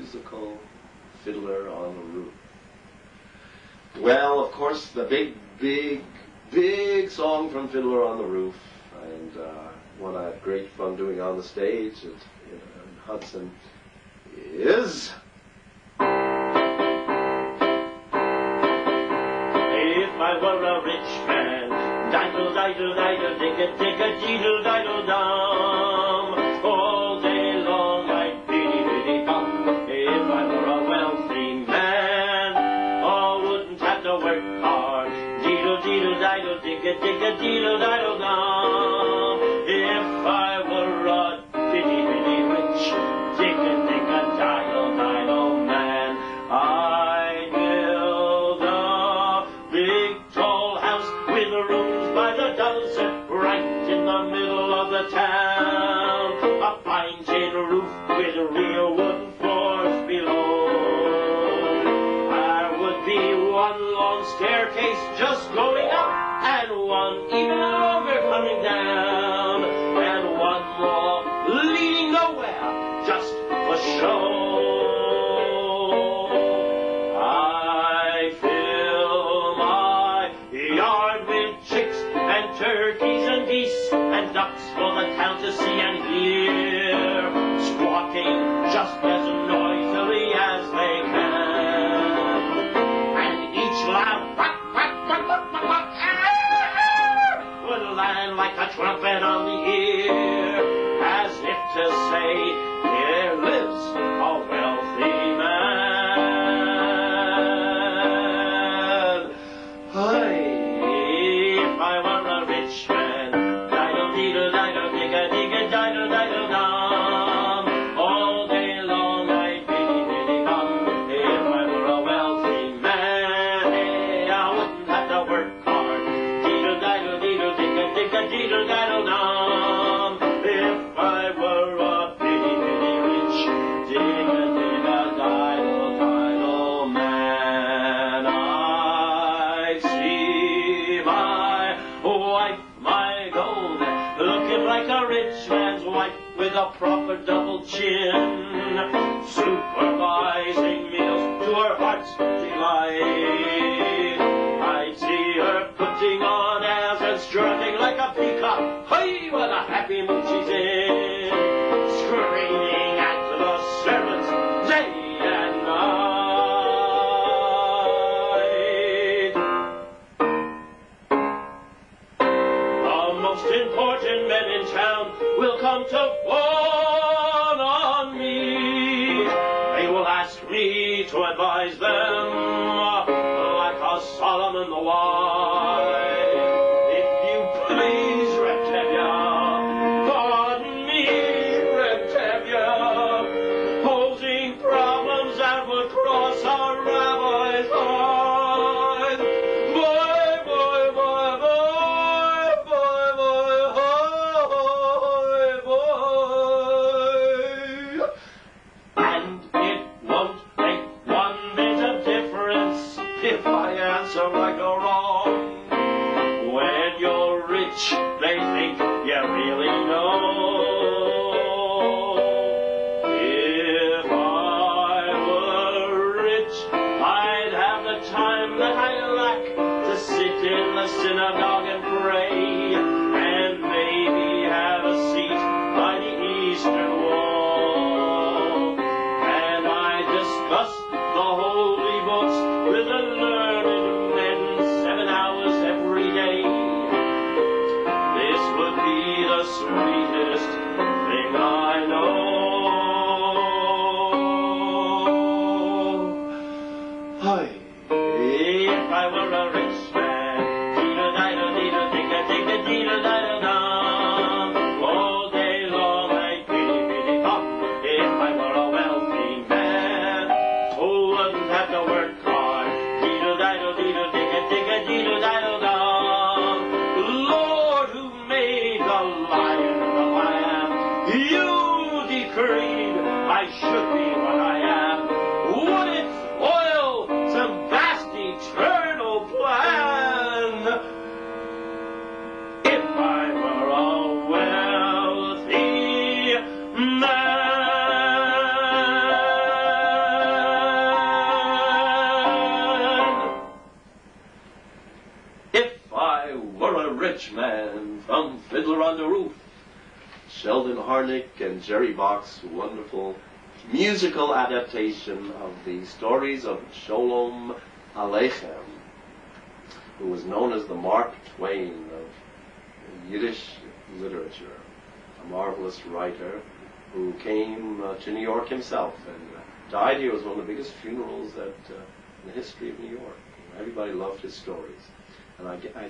musical Fiddler on the Roof. Well, of course, the big song from Fiddler on the Roof, and one I had great fun doing on the stage in Hudson, is... If I were a rich man, diddle, diddle, diddle, digga, digga, diddle, diddle, dum, all day long I'd biddy, biddy, bum. If I were a wealthy man, I wouldn't have to work hard. Diddle, diddle, diddle, digga, digga, diddle, diddle, dum. If I were a biddy, biddy, rich, digga, digga, diddle, diddle, man, I'd build a big tall house with rooms by the dozen right in the middle of the town. A fine tin roof with real wooden floors below. There would be one long staircase just going up and one even longer coming down, and one more leading nowhere just for show. I fill my yard with chicks and turkeys and geese and ducks for the town to see and hear, squawking just as noisily as they can. And each loud quack, quack, quack, quack, quack, quack, would land like a trumpet on the ear, as if to say, here lives a wealthy man. Hey, if I were a rich man, diddle, diddle, diddle, digga, digga, diddle, diddle, dum, all day long I'd biddy, biddy, bum. If I were a wealthy man, hey, I wouldn't have to work hard. Diddle, diddle, diddle, digga, digga, diddle, diddle, dum. If I were a biddy, biddy, rich, digga, digga, diddle, diddle, man, I'd see my wife, my gold, looking like a rich man's wife with a proper double chin, supervising meals to her heart's delight. I'd see her putting on airs and strutting like a peacock. Hey, what a happy mood she's in, screaming at the servants day and night. The most important men in town will come to fawn on me. They will ask me to advise them like a Solomon the wise. If you please, Rectavia, pardon me, Rectavia, posing problems that would cross our rabbi's eyes. Boy, boy, boy, boy, boy, boy, boy. And it won't make one bit of difference if I answer right or wrong. When you're rich, they think you really know. If I were rich, I'd have the time that I lack to sit in the synagogue and pray, and maybe have a seat by the eastern wall. And I discuss the holy books with the learned men 7 hours every day. This would be the sweetest thing I know. Hi, if I were a rich man, diddle, diddle, and from Fiddler on the Roof, Sheldon Harnick and Jerry Bock's wonderful musical adaptation of the stories of Sholom Aleichem, who was known as the Mark Twain of Yiddish literature, a marvelous writer who came to New York himself and died here. It was one of the biggest funerals in the history of New York. Everybody loved his stories. And I